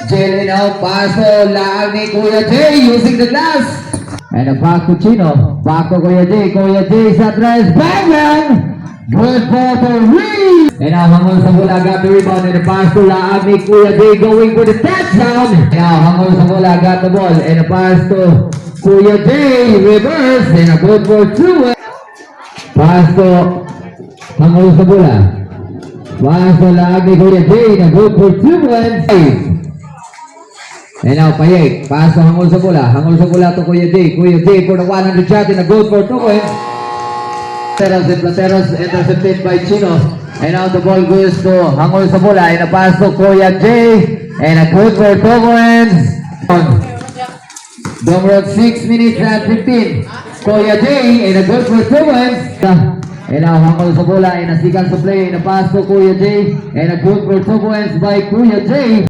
Jelly now, paso, laag ni Kuya Jay using the glass. And a back to Chino. Back to Kuya Jay sa tres. Bang bang! Good ball for Reed. And now Hangul sa bola got the rebound and the pass to laag ni Kuya Jay going for the touchdown. And now Hangul sa bola got the ball and the pass to Kuya Jay. Reverse and a good for two. Pass to Hangul sa bola. Pass to laag ni Kuya Jay and a good for two. And now Payek, pass to Hangul sa bola to Kuya Jay for the 100 shot and a good for 2 points. Plateros intercepted by Chino. And now the ball goes to Hangul sa bola and a pass to Kuya Jay and a good for 2 points. Domrod 6 minutes and 15. Kuya Jay and a good for 2 points. And now Hangul sa bola and a second to play and a pass to Kuya Jay and a good for 2 points by Kuya Jay.